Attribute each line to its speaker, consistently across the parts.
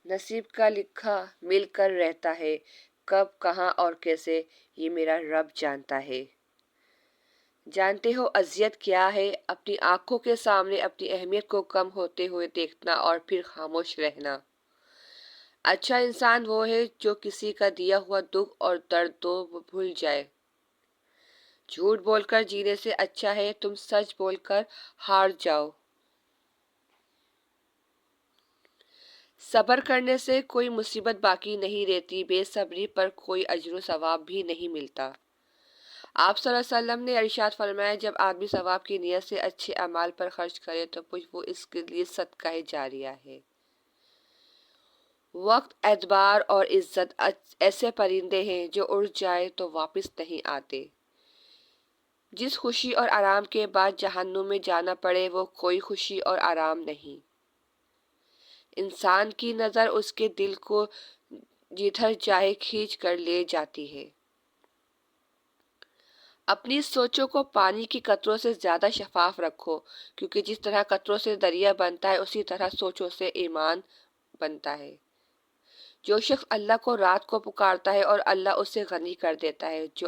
Speaker 1: نصیب کا لکھا مل کر رہتا ہے، کب کہاں اور کیسے یہ میرا رب جانتا ہے۔ جانتے ہو اذیت کیا ہے؟ اپنی آنکھوں کے سامنے اپنی اہمیت کو کم ہوتے ہوئے دیکھنا اور پھر خاموش رہنا۔ اچھا انسان وہ ہے جو کسی کا دیا ہوا دکھ اور درد تو بھول جائے۔ جھوٹ بول کر جینے سے اچھا ہے تم سچ بول کر ہار جاؤ۔ صبر کرنے سے کوئی مصیبت باقی نہیں رہتی، بے صبری پر کوئی اجر و ثواب بھی نہیں ملتا۔ آپ صلی اللہ علیہ وسلم نے ارشاد فرمایا، جب آدمی ثواب کی نیت سے اچھے اعمال پر خرچ کرے تو وہ اس کے لیے صدقہ جاریہ ہے۔ وقت، اعتبار اور عزت ایسے پرندے ہیں جو اڑ جائے تو واپس نہیں آتے۔ جس خوشی اور آرام کے بعد جہنم میں جانا پڑے وہ کوئی خوشی اور آرام نہیں۔ انسان کی نظر اس کے دل کو جدھر چاہے کھینچ کر لے جاتی ہے۔ اپنی سوچوں کو پانی کی قطروں سے زیادہ شفاف رکھو، کیونکہ جس طرح قطروں سے دریا بنتا ہے اسی طرح سوچوں سے ایمان بنتا ہے۔ جو شخص اللہ کو رات کو پکارتا ہے اور اللہ اسے غنی کر دیتا ہے، جو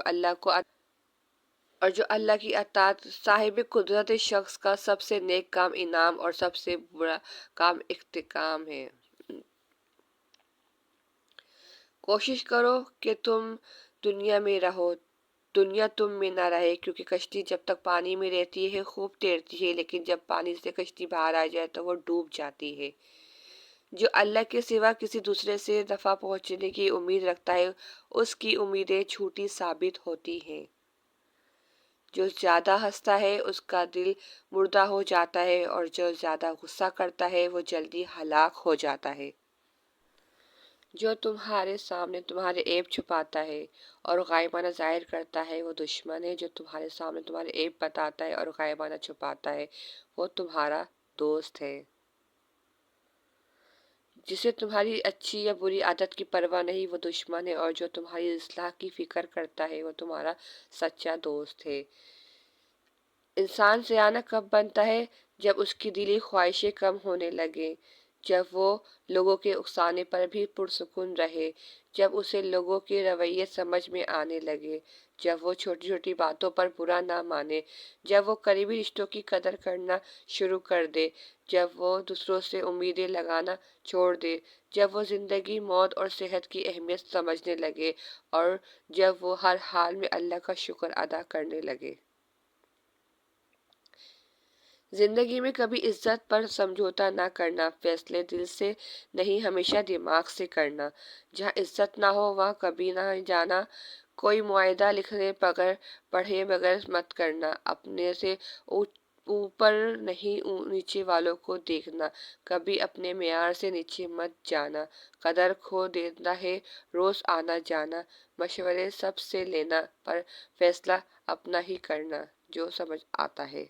Speaker 1: اللہ کی اطاعت صاحب قدرت شخص کا سب سے نیک کام انعام اور سب سے برا کام انتقام ہے۔ کوشش کرو کہ تم دنیا میں رہو، دنیا تم میں نہ رہے، کیونکہ کشتی جب تک پانی میں رہتی ہے خوب تیرتی ہے، لیکن جب پانی سے کشتی باہر آ جائے تو وہ ڈوب جاتی ہے۔ جو اللہ کے سوا کسی دوسرے سے نفع پہنچنے کی امید رکھتا ہے اس کی امیدیں جھوٹی ثابت ہوتی ہیں۔ جو زیادہ ہنستا ہے اس کا دل مردہ ہو جاتا ہے اور جو زیادہ غصہ کرتا ہے وہ جلدی ہلاک ہو جاتا ہے۔ جو تمہارے سامنے تمہارے عیب چھپاتا ہے اور غائبانہ ظاہر کرتا ہے وہ دشمن ہے، جو تمہارے سامنے تمہارے عیب بتاتا ہے اور غائبانہ چھپاتا ہے وہ تمہارا دوست ہے۔ جسے تمہاری اچھی یا بری عادت کی پرواہ نہیں وہ دشمن ہے، اور جو تمہاری اصلاح کی فکر کرتا ہے وہ تمہارا سچا دوست ہے۔ انسان سیانہ کب بنتا ہے؟ جب اس کی دلی خواہشیں کم ہونے لگیں، جب وہ لوگوں کے اکسانے پر بھی پرسکون رہے، جب اسے لوگوں کے رویے سمجھ میں آنے لگے، جب وہ چھوٹی چھوٹی باتوں پر برا نہ مانے، جب وہ قریبی رشتوں کی قدر کرنا شروع کر دے، جب وہ دوسروں سے امیدیں لگانا چھوڑ دے، جب وہ زندگی، موت اور صحت کی اہمیت سمجھنے لگے، اور جب وہ ہر حال میں اللہ کا شکر ادا کرنے لگے۔ زندگی میں کبھی عزت پر سمجھوتا نہ کرنا، فیصلے دل سے نہیں ہمیشہ دماغ سے کرنا۔ جہاں عزت نہ ہو وہاں کبھی نہ جانا۔ کوئی معاہدہ لکھنے بغیر پڑھے بغیر مت کرنا۔ اپنے سے اوپر نہیں نیچے والوں کو دیکھنا، کبھی اپنے معیار سے نیچے مت جانا۔ قدر کھو دینا ہے روز آنا جانا، مشورے سب سے لینا پر فیصلہ اپنا ہی کرنا، جو سمجھ آتا ہے۔